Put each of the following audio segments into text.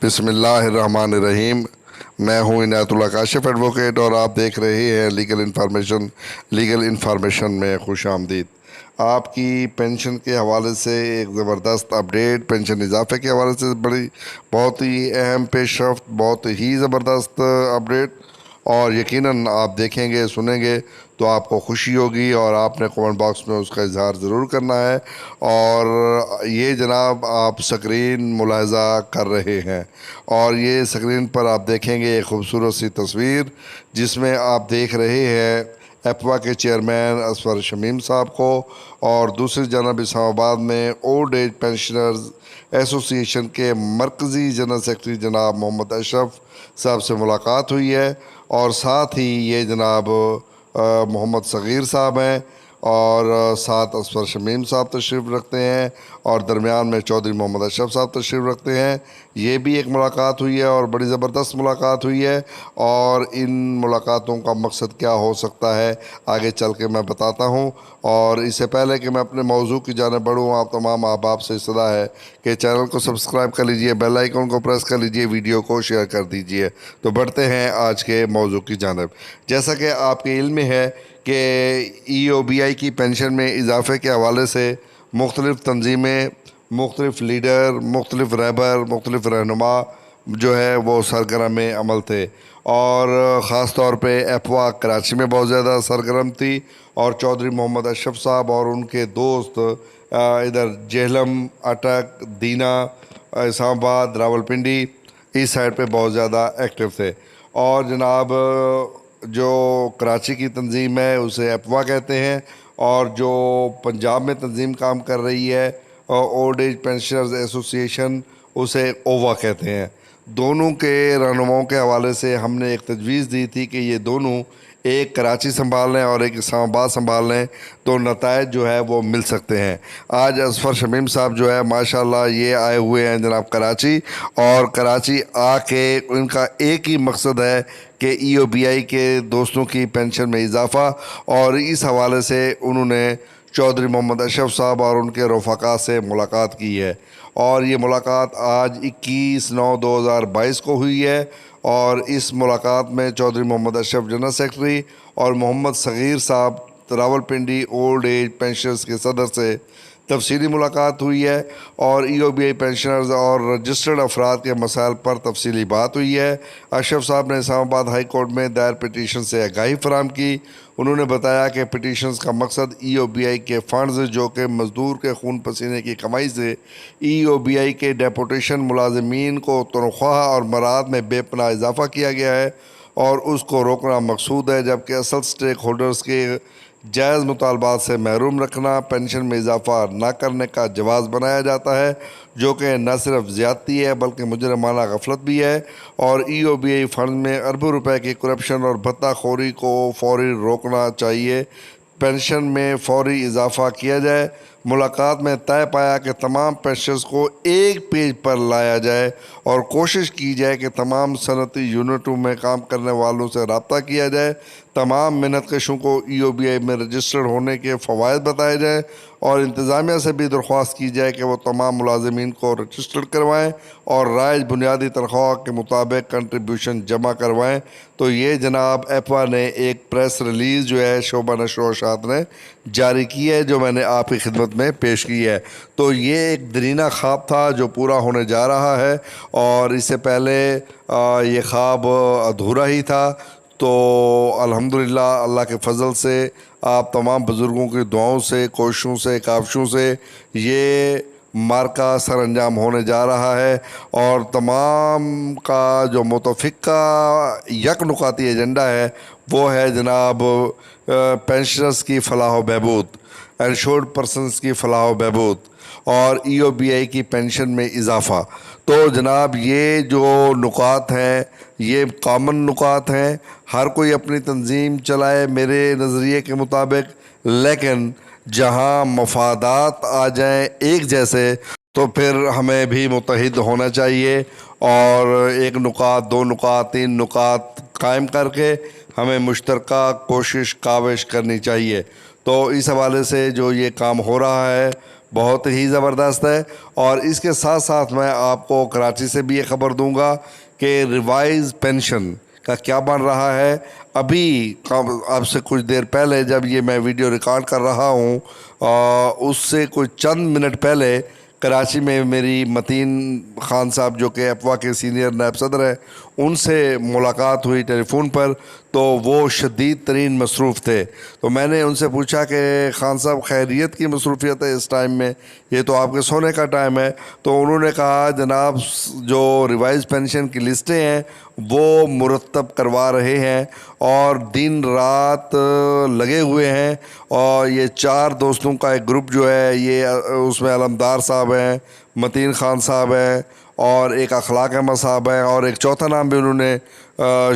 بسم اللہ الرحمن الرحیم۔ میں ہوں عنایت اللہ کاشف ایڈوکیٹ اور آپ دیکھ رہے ہیں لیگل انفارمیشن میں خوش آمدید۔ آپ کی پینشن کے حوالے سے ایک زبردست اپڈیٹ، پینشن اضافے کے حوالے سے بہت ہی اہم پیش رفت، بہت ہی زبردست اپڈیٹ، اور یقیناً آپ دیکھیں گے سنیں گے تو آپ کو خوشی ہوگی اور آپ نے کمنٹ باکس میں اس کا اظہار ضرور کرنا ہے۔ اور یہ جناب آپ سکرین ملاحظہ کر رہے ہیں، اور یہ سکرین پر آپ دیکھیں گے ایک خوبصورت سی تصویر جس میں آپ دیکھ رہے ہیں ایپوا کے چیئرمین اصفر شمیم صاحب کو، اور دوسری جانب اسلام آباد میں اولڈ ایج پینشنرز ایسوسی ایشن کے مرکزی جنرل سیکرٹری جناب محمد اشرف صاحب سے ملاقات ہوئی ہے، اور ساتھ ہی یہ جناب محمد صغیر صاحب ہیں، اور ساتھ اصفر شمیم صاحب تشریف رکھتے ہیں، اور درمیان میں چودھری محمد اشرف صاحب تشریف رکھتے ہیں۔ یہ بھی ایک ملاقات ہوئی ہے اور بڑی زبردست ملاقات ہوئی ہے، اور ان ملاقاتوں کا مقصد کیا ہو سکتا ہے آگے چل کے میں بتاتا ہوں۔ اور اس سے پہلے کہ میں اپنے موضوع کی جانب بڑھوں، آپ تمام احباب سے صدا ہے کہ چینل کو سبسکرائب کر لیجئے، بیل آئیکن کو پریس کر لیجئے، ویڈیو کو شیئر کر دیجئے۔ تو بڑھتے ہیں آج کے موضوع کی جانب۔ جیسا کہ آپ کے علم میں ہے کہ ای او بی آئی کی پینشن میں اضافے کے حوالے سے مختلف تنظیمیں، مختلف لیڈر، مختلف رہبر، مختلف رہنما جو ہے وہ سرگرم عمل تھے، اور خاص طور پہ ایپوا کراچی میں بہت زیادہ سرگرم تھی، اور چودھری محمد اشرف صاحب اور ان کے دوست ادھر جہلم، اٹک، دینا، اسلام آباد، راولپنڈی اس سائڈ پہ بہت زیادہ ایکٹیو تھے۔ اور جناب جو کراچی کی تنظیم ہے اسے ایپوا کہتے ہیں، اور جو پنجاب میں تنظیم کام کر رہی ہے اولڈ ایج پینشنرز ایسوسی ایشن، اسے اووا کہتے ہیں۔ دونوں کے رہنماؤں کے حوالے سے ہم نے ایک تجویز دی تھی کہ یہ دونوں ایک کراچی سنبھال لیں اور ایک اسلام آباد سنبھال لیں تو نتائج جو ہے وہ مل سکتے ہیں۔ آج اصفر شمیم صاحب جو ہے ماشاءاللہ یہ آئے ہوئے ہیں جناب کراچی، اور کراچی آ کے ان کا ایک ہی مقصد ہے کہ ای او بی آئی کے دوستوں کی پینشن میں اضافہ، اور اس حوالے سے انہوں نے چودھری محمد اشرف صاحب اور ان کے رفقا سے ملاقات کی ہے، اور یہ ملاقات آج 21/9/2022 کو ہوئی ہے۔ اور اس ملاقات میں چودھری محمد اشرف جنرل سیکرٹری اور محمد صغیر صاحب راولپنڈی اولڈ ایج پینشنرز کے صدر سے تفصیلی ملاقات ہوئی ہے، اور ای او بی آئی پینشنرز اور رجسٹرڈ افراد کے مسائل پر تفصیلی بات ہوئی ہے۔ اشرف صاحب نے اسلام آباد ہائی کورٹ میں دائر پٹیشن سے آگاہی فراہم کی۔ انہوں نے بتایا کہ پٹیشنز کا مقصد ای او بی آئی کے فنڈز جو کہ مزدور کے خون پسینے کی کمائی سے ای او بی آئی کے ڈیپوٹیشن ملازمین کو تنخواہ اور مراعات میں بے پناہ اضافہ کیا گیا ہے، اور اس کو روکنا مقصود ہے، جبکہ اصل سٹیک ہولڈرز کے جائز مطالبات سے محروم رکھنا پینشن میں اضافہ نہ کرنے کا جواز بنایا جاتا ہے، جو کہ نہ صرف زیادتی ہے بلکہ مجرمانہ غفلت بھی ہے۔ اور ای او بی آئی فنڈ میں اربوں روپے کی کرپشن اور بھتہ خوری کو فوری روکنا چاہیے، پینشن میں فوری اضافہ کیا جائے۔ ملاقات میں طے پایا کہ تمام پینشنرز کو ایک پیج پر لایا جائے اور کوشش کی جائے کہ تمام صنعتی یونٹوں میں کام کرنے والوں سے رابطہ کیا جائے، تمام محنت کشوں کو ای او بی آئی میں رجسٹرڈ ہونے کے فوائد بتائے جائیں، اور انتظامیہ سے بھی درخواست کی جائے کہ وہ تمام ملازمین کو رجسٹرڈ کروائیں اور رائج بنیادی تنخواہ کے مطابق کنٹریبیوشن جمع کروائیں۔ تو یہ جناب ایپوا نے ایک پریس ریلیز جو ہے شعبہ نشر و اشاعت نے جاری کی ہے، جو میں نے آپ کی خدمت میں پیش کی ہے۔ تو یہ ایک درینہ خواب تھا جو پورا ہونے جا رہا ہے، اور اس سے پہلے یہ خواب ادھورا ہی تھا۔ تو الحمدللہ اللہ کے فضل سے، آپ تمام بزرگوں کی دعاؤں سے، کوششوں سے، کاوشوں سے یہ مارکا سر انجام ہونے جا رہا ہے، اور تمام کا جو متفقہ یک نکاتی ایجنڈا ہے وہ ہے جناب پینشنرز کی فلاح و بہبود، انشورڈ پرسنز کی فلاح و بہبود، اور ای او بی آئی کی پینشن میں اضافہ۔ تو جناب یہ جو نکات ہیں یہ کامن نکات ہیں، ہر کوئی اپنی تنظیم چلائے میرے نظریے کے مطابق، لیکن جہاں مفادات آ جائیں ایک جیسے تو پھر ہمیں بھی متحد ہونا چاہیے، اور ایک نکات، دو نکات، تین نکات قائم کر کے ہمیں مشترکہ کوشش کاوش کرنی چاہیے۔ تو اس حوالے سے جو یہ کام ہو رہا ہے بہت ہی زبردست ہے۔ اور اس کے ساتھ ساتھ میں آپ کو کراچی سے بھی یہ خبر دوں گا کہ ریوائز پینشن کا کیا بن رہا ہے۔ ابھی اب سے کچھ دیر پہلے جب یہ میں ویڈیو ریکارڈ کر رہا ہوں، اس سے کچھ چند منٹ پہلے کراچی میں میری متین خان صاحب جو کہ افوا کے سینئر نائب صدر ہیں، ان سے ملاقات ہوئی ٹیلی فون پر، تو وہ شدید ترین مصروف تھے۔ تو میں نے ان سے پوچھا کہ خان صاحب خیریت کی مصروفیت ہے اس ٹائم میں، یہ تو آپ کے سونے کا ٹائم ہے۔ تو انہوں نے کہا جناب جو ریوائز پینشن کی لسٹیں ہیں وہ مرتب کروا رہے ہیں اور دن رات لگے ہوئے ہیں، اور یہ 4 دوستوں کا ایک گروپ جو ہے، یہ اس میں علمدار صاحب ہیں، متین خان صاحب ہیں، اور ایک اخلاق احمد صاحب ہیں، اور ایک چوتھا نام بھی انہوں نے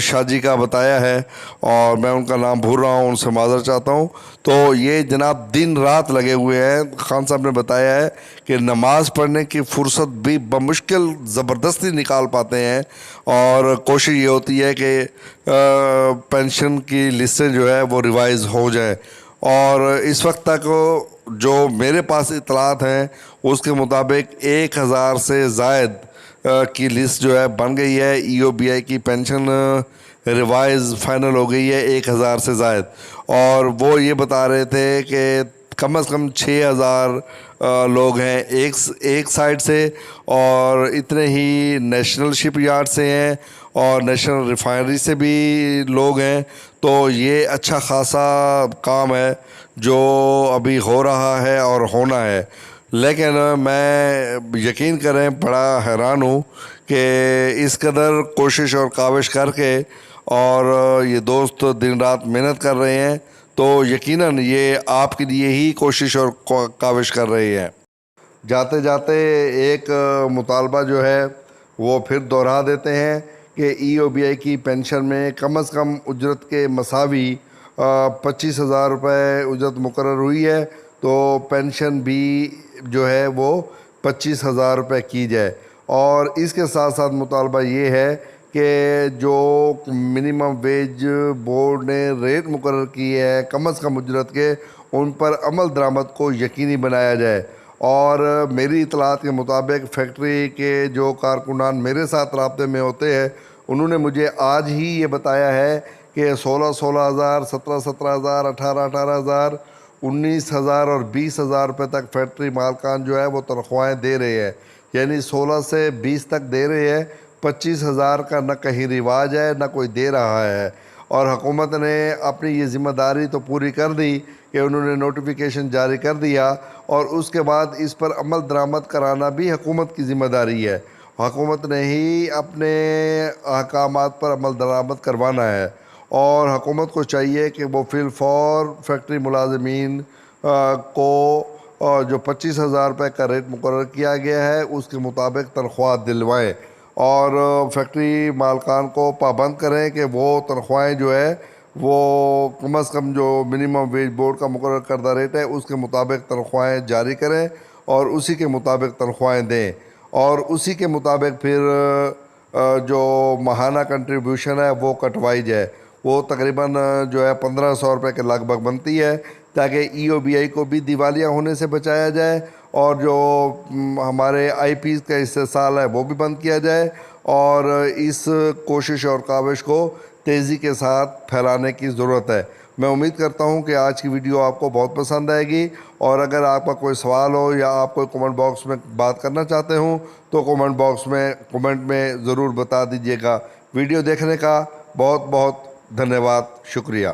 شاہ جی کا بتایا ہے، اور میں ان کا نام بھول رہا ہوں، ان سے معذرت چاہتا ہوں۔ تو یہ جناب دن رات لگے ہوئے ہیں۔ خان صاحب نے بتایا ہے کہ نماز پڑھنے کی فرصت بھی بمشکل زبردستی نکال پاتے ہیں، اور کوشش یہ ہوتی ہے کہ پینشن کی لسٹیں جو ہے وہ ریوائز ہو جائیں۔ اور اس وقت تک جو میرے پاس اطلاعات ہیں اس کے مطابق 1000 سے زائد کی لسٹ جو ہے بن گئی ہے۔ ای او بی آئی کی پینشن ریوائز فائنل ہو گئی ہے 1000 سے زائد، اور وہ یہ بتا رہے تھے کہ کم از کم 6000 لوگ ہیں ایک سائڈ سے، اور اتنے ہی نیشنل شپ یارڈ سے ہیں، اور نیشنل ریفائنری سے بھی لوگ ہیں۔ تو یہ اچھا خاصا کام ہے جو ابھی ہو رہا ہے اور ہونا ہے۔ لیکن میں یقین کریں بڑا حیران ہوں کہ اس قدر کوشش اور کاوش کر کے، اور یہ دوست دن رات محنت کر رہے ہیں، تو یقیناً یہ آپ کے لیے ہی کوشش اور کاوش کر رہے ہیں۔ جاتے جاتے ایک مطالبہ جو ہے وہ پھر دہرا دیتے ہیں کہ ای او بی آئی کی پینشن میں کم از کم اجرت کے مساوی 25,000 روپے اجرت مقرر ہوئی ہے، تو پینشن بھی جو ہے وہ 25,000 روپے کی جائے۔ اور اس کے ساتھ ساتھ مطالبہ یہ ہے کہ جو منیمم ویج بورڈ نے ریٹ مقرر کی ہے کم از کم اجرت کے، ان پر عمل درآمد کو یقینی بنایا جائے۔ اور میری اطلاعات کے مطابق فیکٹری کے جو کارکنان میرے ساتھ رابطے میں ہوتے ہیں، انہوں نے مجھے آج ہی یہ بتایا ہے کہ 16,000 17,000 18,000 19,000 اور 20,000 روپے تک فیکٹری مالکان جو ہے وہ تنخواہیں دے رہے ہیں، یعنی 16 سے 20 تک دے رہے ہیں۔ 25,000 کا نہ کہیں رواج ہے نہ کوئی دے رہا ہے، اور حکومت نے اپنی یہ ذمہ داری تو پوری کر دی کہ انہوں نے نوٹیفیکیشن جاری کر دیا، اور اس کے بعد اس پر عمل درآمد کرانا بھی حکومت کی ذمہ داری ہے۔ حکومت نے ہی اپنے احکامات پر عمل درآمد کروانا ہے، اور حکومت کو چاہیے کہ وہ فی الفور فیکٹری ملازمین کو جو 25,000 روپے کا ریٹ مقرر کیا گیا ہے اس کے مطابق تنخواہ دلوائیں، اور فیکٹری مالکان کو پابند کریں کہ وہ تنخواہیں جو ہے وہ کم از کم جو منیمم ویج بورڈ کا مقرر کردہ ریٹ ہے اس کے مطابق تنخواہیں جاری کریں، اور اسی کے مطابق تنخواہیں دیں، اور اسی کے مطابق پھر جو ماہانہ کنٹریبیوشن ہے وہ کٹوائی جائے۔ وہ تقریباً جو ہے 1,500 روپے کے لگ بھگ بنتی ہے، تاکہ ای او بی آئی کو بھی دیوالیہ ہونے سے بچایا جائے، اور جو ہمارے آئی پیز کا استحصال ہے وہ بھی بند کیا جائے، اور اس کوشش اور کاوش کو تیزی کے ساتھ پھیلانے کی ضرورت ہے۔ میں امید کرتا ہوں کہ آج کی ویڈیو آپ کو بہت پسند آئے گی، اور اگر آپ کا کوئی سوال ہو یا آپ کوئی کمنٹ باکس میں بات کرنا چاہتے ہوں تو کمنٹ میں ضرور بتا دیجیے گا۔ ویڈیو دیکھنے کا بہت بہت دھنیہ واد، شکریہ۔